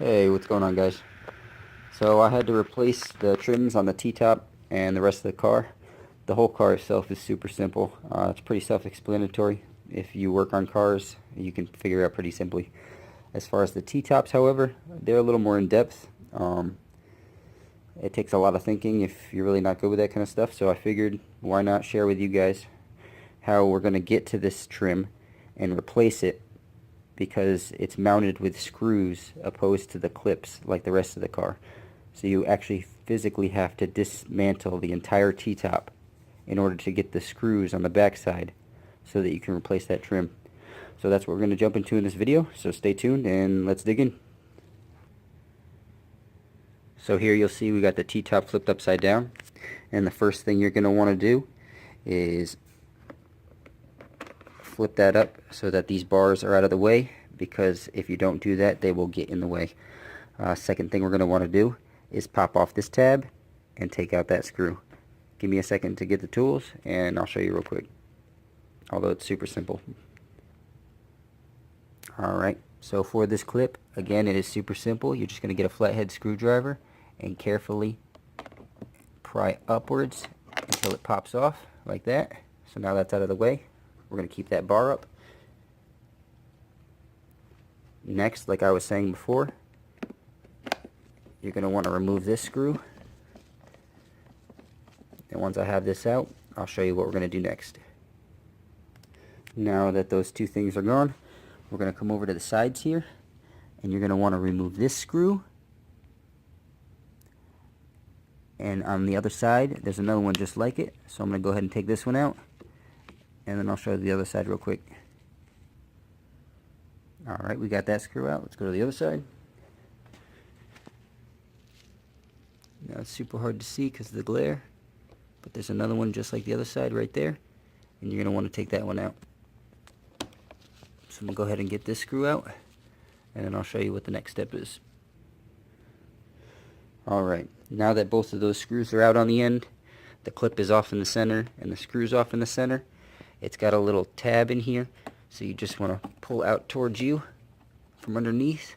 Hey, what's going on, guys? So I had to replace the trims on the T-top and the rest of the car. The whole car itself is super simple. It's pretty self-explanatory. If you work on cars, you can figure it out pretty simply. As far as the T-tops, however, they're a little more in-depth. It takes a lot of thinking if you're really not good with that kind of stuff, so I figured why not share with you guys how we're going to get to this trim and replace it, because it's mounted with screws opposed to the clips like the rest of the car. So you actually physically have to dismantle the entire T-top in order to get the screws on the backside so that you can replace that trim. So that's what we're going to jump into in this video, so stay tuned and let's dig in. So here you'll see we got the T-top flipped upside down, and the first thing you're going to want to do is flip that up so that these bars are out of the way, because if you don't do that, they will get in the way. Second thing we're going to want to do is pop off this tab and take out that screw. Give me a second to get the tools and I'll show you real quick, although it's super simple. Alright, so for this clip, again, it is super simple. You're just going to get a flathead screwdriver and carefully pry upwards until it pops off like that. So now that's out of the way. We're going to keep that bar up. Next, like I was saying before, you're going to want to remove this screw. And once I have this out, I'll show you what we're going to do next. Now that those two things are gone, we're going to come over to the sides here, and you're going to want to remove this screw. And on the other side, there's another one just like it. So I'm going to go ahead and take this one out, and then I'll show you the other side real quick. Alright, we got that screw out. Let's go to the other side. Now it's super hard to see because of the glare, but there's another one just like the other side right there, and you're going to want to take that one out. So I'm going to go ahead and get this screw out, and then I'll show you what the next step is. Alright, now that both of those screws are out on the end, the clip is off in the center and the screw's off in the center, it's got a little tab in here, so you just want to pull out towards you from underneath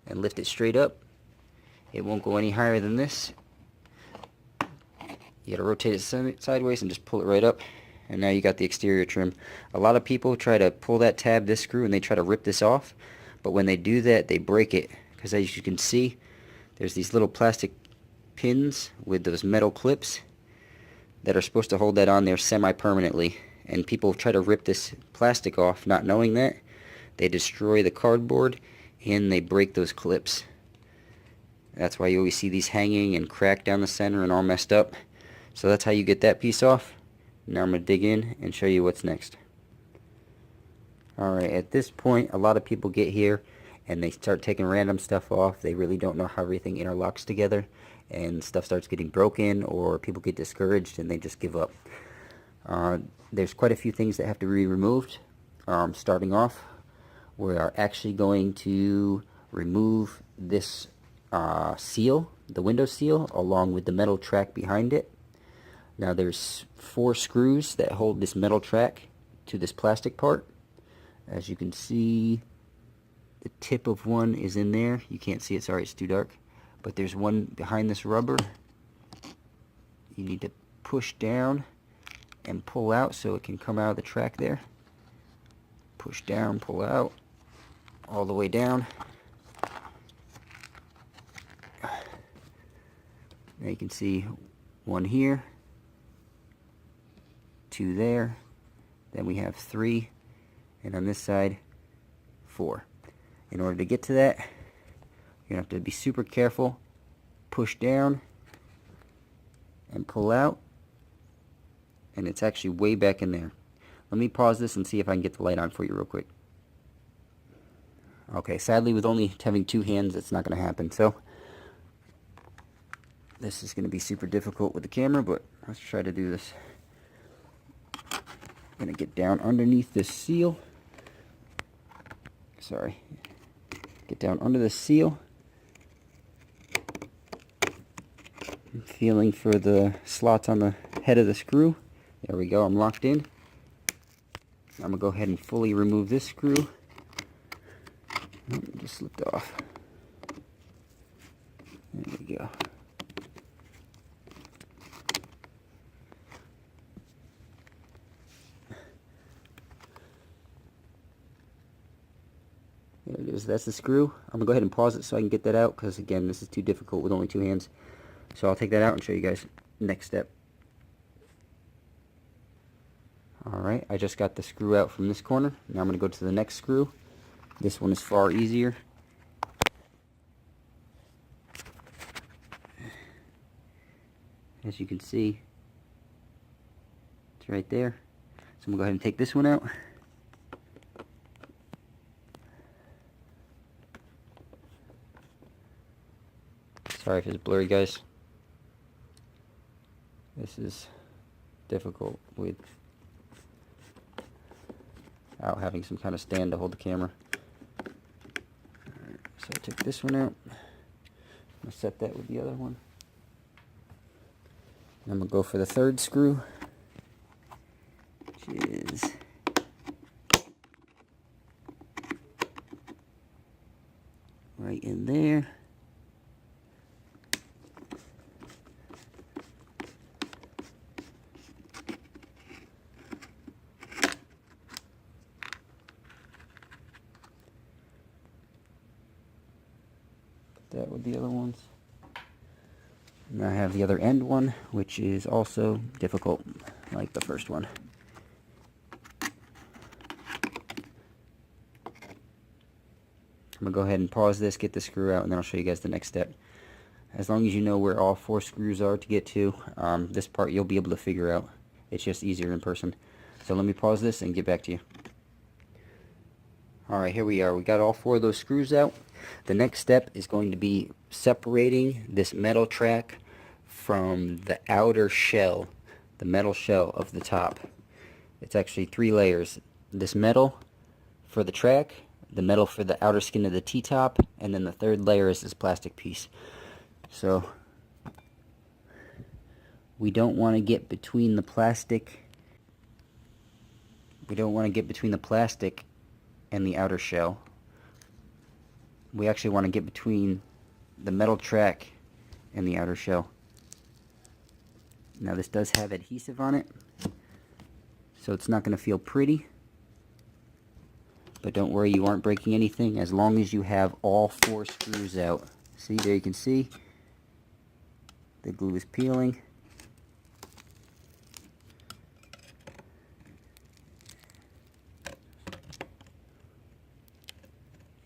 and lift it straight up. It won't go any higher than this. You gotta rotate it sideways and just pull it right up, and now you got the exterior trim. A lot of people try to pull that tab, this screw, and they try to rip this off, but when they do that, they break it, because as you can see, there's these little plastic pins with those metal clips that are supposed to hold that on there semi-permanently, and people try to rip this plastic off not knowing that. They destroy the cardboard and they break those clips. That's why you always see these hanging and cracked down the center and all messed up. So that's how you get that piece off. Now I'm going to dig in and show you what's next. Alright, at this point, a lot of people get here and they start taking random stuff off. They really don't know how everything interlocks together, and stuff starts getting broken, or people get discouraged and they just give up. There's quite a few things that have to be removed. Starting off, we are actually going to remove this seal, the window seal, along with the metal track behind it. Now there's 4 screws that hold this metal track to this plastic part. As you can see, the tip of one is in there. You can't see it, sorry, it's too dark. But there's one behind this rubber. You need to push down and pull out so it can come out of the track there. Push down, pull out, all the way down. Now you can see one here, 2 there, then we have 3, and on this side 4. In order to get to that, you're going to have to be super careful, push down and pull out, and it's actually way back in there. Let me pause this and see if I can get the light on for you real quick. Okay, sadly with only having 2 hands, it's not going to happen, so this is going to be super difficult with the camera, but let's try to do this. I'm going to get down underneath this seal. Sorry. Get down under the seal. I'm feeling for the slots on the head of the screw. There we go, I'm locked in. I'm going to go ahead and fully remove this screw. Oh, it just slipped off. go. There it is. That's the screw. I'm gonna go ahead and pause it so I can get that out, because again, this is too difficult with only 2 hands. So I'll take that out and show you guys next step. Alright, I just got the screw out from this corner. Now I'm gonna go to the next screw. This one is far easier. As you can see, it's right there. So I'm gonna go ahead and take this one out. Sorry if it's blurry, guys. This is difficult without having some kind of stand to hold the camera. Alright, so I took this one out. I'm gonna set that with the other one. And I'm gonna go for the third screw, which is right in there. That with the other ones. And I have the other end one, which is also difficult, like the first one. I'm gonna go ahead and pause this, get the screw out, and then I'll show you guys the next step. As long as you know where all 4 screws are to get to, this part you'll be able to figure out. It's just easier in person. So let me pause this and get back to you. Alright, here we are. We got all 4 of those screws out. The next step is going to be separating this metal track from the outer shell, the metal shell of the top. It's actually 3 layers. This metal for the track, the metal for the outer skin of the T-top, and then the 3rd layer is this plastic piece. So we don't want to get between the plastic. We don't want to get between the plastic and the outer shell. We actually want to get between the metal track and the outer shell. Now this does have adhesive on it, so it's not going to feel pretty. But don't worry, you aren't breaking anything as long as you have all 4 screws out. See, there you can see the glue is peeling.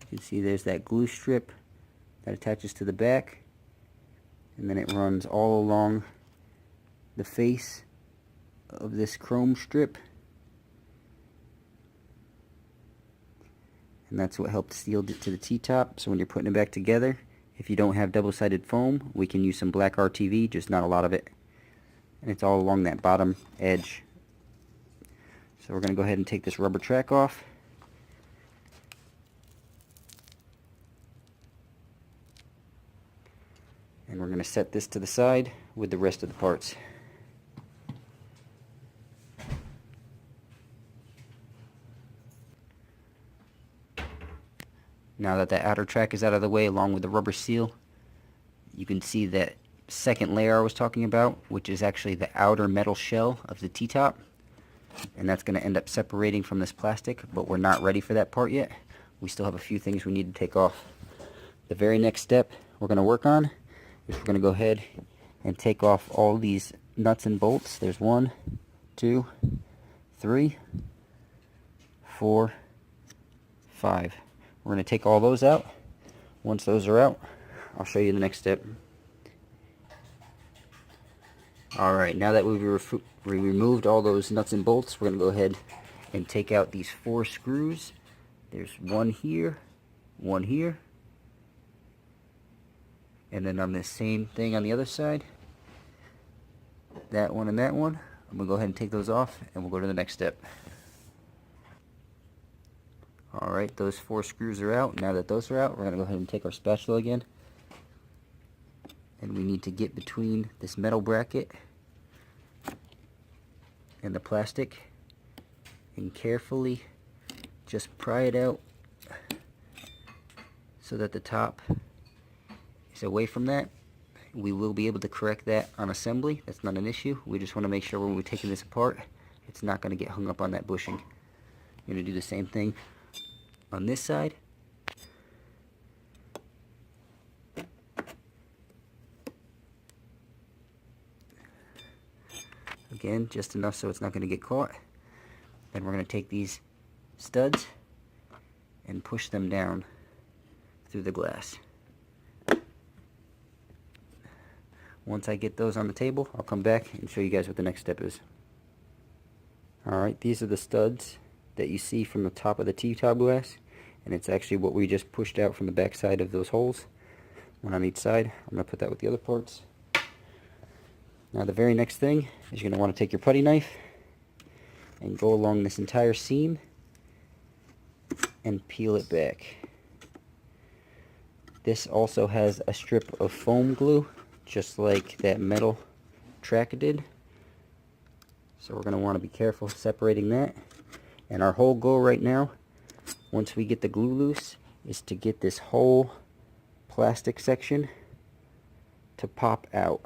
You can see there's that glue strip that attaches to the back, and then it runs all along the face of this chrome strip, and that's what helped seal it to the T-top. So when you're putting it back together, if you don't have double-sided foam, we can use some black RTV, just not a lot of it, and it's all along that bottom edge. So we're going to go ahead and take this rubber track off. And we're going to set this to the side with the rest of the parts. Now that the outer track is out of the way along with the rubber seal, you can see that second layer I was talking about, which is actually the outer metal shell of the T-top. And that's going to end up separating from this plastic, but we're not ready for that part yet. We still have a few things we need to take off. The very next step we're going to work on is we're going to go ahead and take off all these nuts and bolts. There's 1, 2, 3, 4, 5. We're going to take all those out. Once those are out, I'll show you the next step. Alright, now that we've removed all those nuts and bolts, we're going to go ahead and take out these 4 screws. There's 1 here, 1 here, and then on this same thing on the other side, that one and that one. I'm going to go ahead and take those off, and we'll go to the next step. Alright, those 4 screws are out. Now that those are out, we're going to go ahead and take our spatula again. And we need to get between this metal bracket and the plastic and carefully just pry it out so that the top is away from that. we will be able to correct that on assembly. That's not an issue. We just want to make sure when we're taking this apart, it's not going to get hung up on that bushing. We're going to do the same thing on this side. Again, just enough so it's not going to get caught. Then we're going to take these studs and push them down through the glass. Once I get those on the table, I'll come back and show you guys what the next step is. Alright, these are the studs that you see from the top of the T-top glass, and it's actually what we just pushed out from the back side of those holes, one on each side. I'm going to put that with the other parts. Now the very next thing is you're going to want to take your putty knife and go along this entire seam and peel it back. This also has a strip of foam glue, just like that metal track did. So we're going to want to be careful separating that. And our whole goal right now, once we get the glue loose, is to get this whole plastic section to pop out.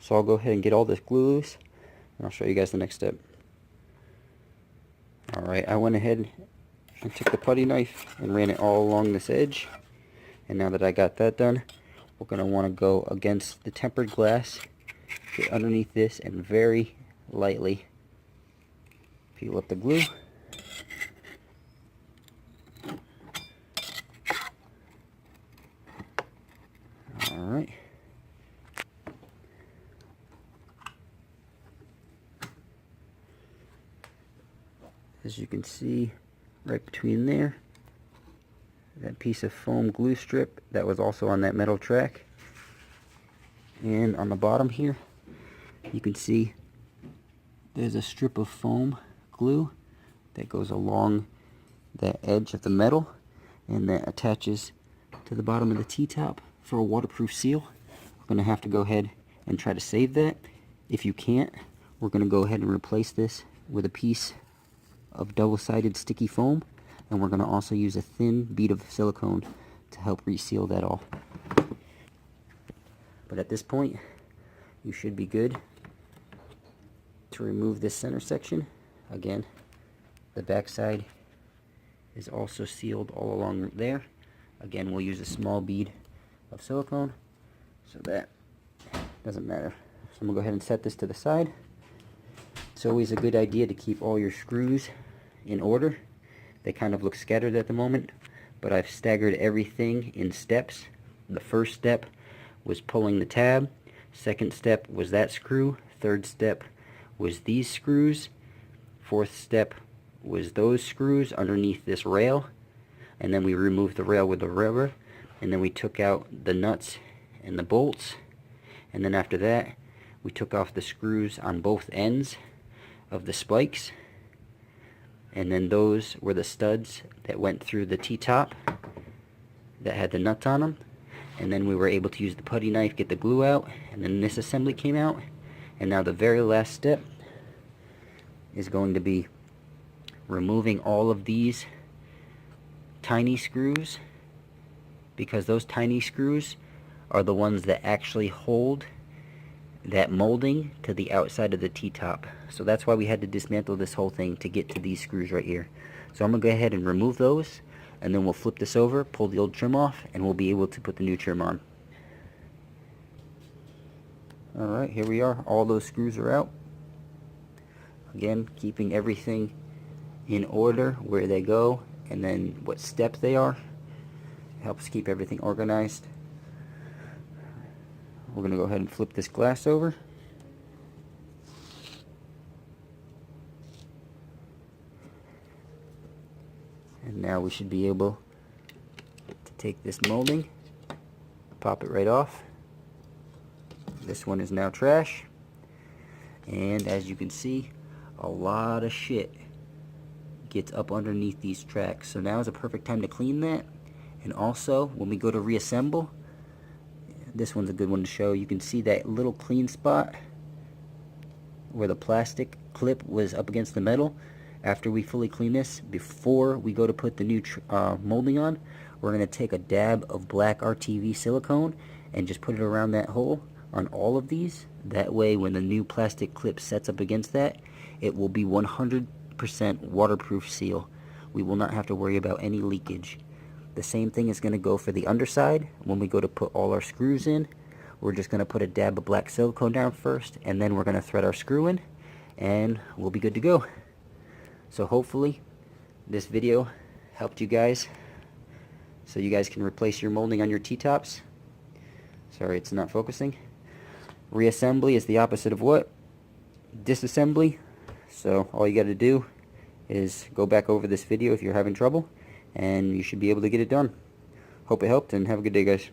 So I'll go ahead and get all this glue loose, and I'll show you guys the next step. Alright, I went ahead and took the putty knife and ran it all along this edge. And now that I got that done, we're going to want to go against the tempered glass, get underneath this, and very lightly peel up the glue. Alright. As you can see, right between there, that piece of foam glue strip that was also on that metal track. And on the bottom here, you can see there's a strip of foam glue that goes along that edge of the metal and that attaches to the bottom of the T-top for a waterproof seal. We're going to have to go ahead and try to save that. If you can't, we're going to go ahead and replace this with a piece of double-sided sticky foam, and we're going to also use a thin bead of silicone to help reseal that all. But at this point, you should be good to remove this center section. Again, the back side is also sealed all along there. Again, we'll use a small bead of silicone, so that doesn't matter. So I'm going to go ahead and set this to the side. It's always a good idea to keep all your screws in order. They kind of look scattered at the moment, but I've staggered everything in steps. The first step was pulling the tab. Second step was that screw. Third step was these screws. Fourth step was those screws underneath this rail. And then we removed the rail with the rubber. And then we took out the nuts and the bolts. And then after that, we took off the screws on both ends of the spikes. And then those were the studs that went through the T-top that had the nuts on them. And then we were able to use the putty knife, get the glue out, and then this assembly came out. And now the very last step is going to be removing all of these tiny screws, because those tiny screws are the ones that actually hold that molding to the outside of the T-top. So that's why we had to dismantle this whole thing to get to these screws right here. So I'm going to go ahead and remove those, and then we'll flip this over, pull the old trim off, and we'll be able to put the new trim on. Alright, here we are. All those screws are out. Again, keeping everything in order where they go and then what step they are. It helps keep everything organized. We're going to go ahead and flip this glass over. And now we should be able to take this molding, pop it right off. This one is now trash. And as you can see, a lot of shit gets up underneath these tracks. So now is a perfect time to clean that. And also, when we go to reassemble, this one's a good one to show. You can see that little clean spot where the plastic clip was up against the metal. After we fully clean this, before we go to put the new molding on, we're going to take a dab of black RTV silicone and just put it around that hole on all of these. That way when the new plastic clip sets up against that, it will be 100% waterproof seal. We will not have to worry about any leakage. The same thing is going to go for the underside. When we go to put all our screws in, we're just going to put a dab of black silicone down first, and then we're going to thread our screw in, and we'll be good to go. So hopefully this video helped you guys, so you guys can replace your molding on your T-tops. Sorry, it's not focusing. Reassembly is the opposite of what? Disassembly. So all you got to do is go back over this video if you're having trouble, and you should be able to get it done. Hope it helped, and have a good day, guys.